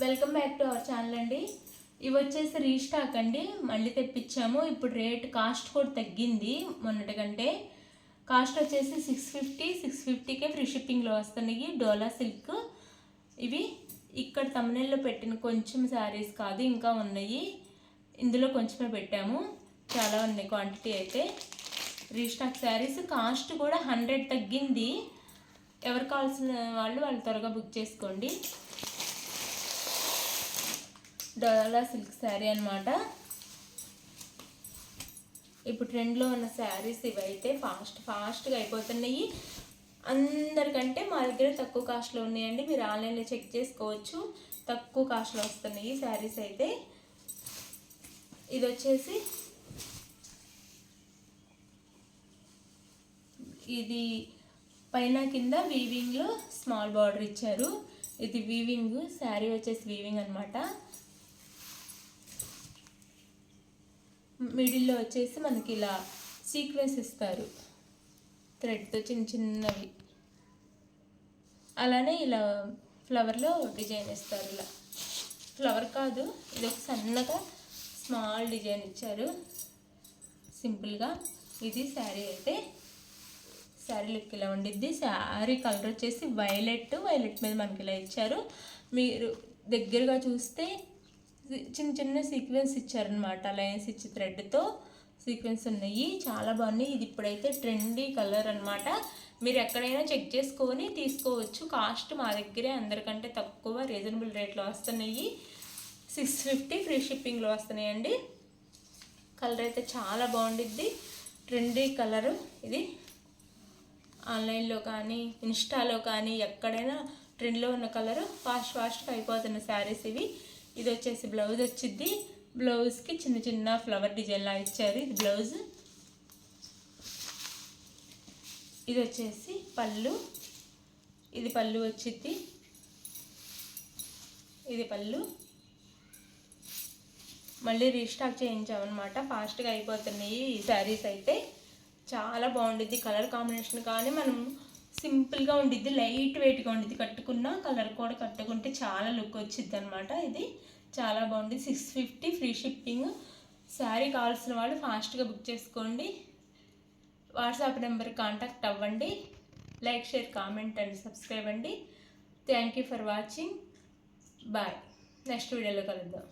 Welcome back to our channel అండి. ఇవి వచ్చేసి రీస్టాక్ అండి, మళ్ళీ తెప్పించాము. ఇప్పుడు రేట్ కాస్ట్ కూడా తగ్గింది మొన్నటి కంటే. కాస్ట్ వచ్చేసి 650కే ఫ్రీ షిప్పింగ్లో వస్తున్నాయి. డోలా సిల్క్ ఇవి. ఇక్కడ తమ్మునేల్లో పెట్టిన కొంచెం శారీస్ కాదు, ఇంకా ఉన్నాయి. ఇందులో కొంచెమే పెట్టాము, చాలా ఉన్నాయి క్వాంటిటీ అయితే. రీస్టాక్ శారీస్ కాస్ట్ కూడా 100 తగ్గింది. ఎవరు కావాల్సిన వాళ్ళు త్వరగా బుక్ చేసుకోండి. డోలా సిల్క్ శారీ అనమాట. ఇప్పుడు ట్రెండ్లో ఉన్న శారీస్ ఇవైతే ఫాస్ట్గా అయిపోతున్నాయి. అందరికంటే మా దగ్గర తక్కువ కాస్ట్లో ఉన్నాయండి. మీరు ఆన్లైన్లో చెక్ చేసుకోవచ్చు, తక్కువ కాస్ట్లో వస్తున్నాయి శారీస్ అయితే. ఇది వచ్చేసి ఇది పైన కింద వీవింగ్లో స్మాల్ బార్డర్ ఇచ్చారు. ఇది వీవింగ్, శారీ వచ్చేసి వీవింగ్ అనమాట. మిడిల్లో వచ్చేసి మనకి ఇలా సీక్వెన్స్ ఇస్తారు థ్రెడ్తో, చిన్నవి. అలానే ఇలా ఫ్లవర్లో డిజైన్ ఇస్తారు. ఇలా ఫ్లవర్ కాదు, ఇది ఒక సన్నగా స్మాల్ డిజైన్ ఇచ్చారు సింపుల్గా. ఇది శారీ అయితే. శారీ లుక్ ఇలా ఉండిద్ది. శారీ కలర్ వచ్చేసి వైలెట్ మీద మనకి ఇలా ఇచ్చారు. మీరు దగ్గరగా చూస్తే చిన్న సీక్వెన్స్ ఇచ్చారనమాట. లైన్స్ ఇచ్చి థ్రెడ్తో సీక్వెన్స్ ఉన్నాయి, చాలా బాగున్నాయి. ఇది ఇప్పుడైతే ట్రెండీ కలర్ అనమాట. మీరు ఎక్కడైనా చెక్ చేసుకొని తీసుకోవచ్చు. కాస్ట్ మా దగ్గరే అందరికంటే తక్కువ, రీజనబుల్ రేట్లో వస్తున్నాయి. 650 ఫ్రీ షిప్పింగ్లో వస్తున్నాయండి. కలర్ అయితే చాలా బాగుండిద్ది, ట్రెండీ కలరు ఇది. ఆన్లైన్లో కానీ ఇన్స్టాలో కానీ ఎక్కడైనా ట్రెండ్లో ఉన్న కలరు ఫాస్ట్గా అయిపోతున్న శారీస్ ఇవి. ఇది వచ్చేసి బ్లౌజ్ వచ్చింది. బ్లౌజ్కి చిన్న ఫ్లవర్ డిజైన్లా ఇచ్చారు. ఇది బ్లౌజ్. ఇది వచ్చేసి పళ్ళు. ఇది పళ్ళు వచ్చింది. ఇది పళ్ళు. మళ్ళీ రీస్టాక్ చేయించామన్నమాట. ఫాస్ట్గా అయిపోతున్నాయి ఈ శారీస్ అయితే. చాలా బాగుండిద్ది కలర్ కాంబినేషన్. కానీ మనం సింపుల్గా ఉండిద్ది, లైట్ వెయిట్గా ఉండిద్ది. కట్టుకున్న కలర్ కూడా కట్టుకుంటే చాలా లుక్ వచ్చిద్ది అనమాట. ఇది చాలా బాగుంది. 650 ఫ్రీ షిప్పింగ్. శారీ కావాల్సిన వాళ్ళు ఫాస్ట్గా బుక్ చేసుకోండి. వాట్సాప్ నెంబర్ కాంటాక్ట్ అవ్వండి. Like, share, comment and subscribe అండి. Thank you for watching. Bye. Next వీడియోలో కలుద్దాం.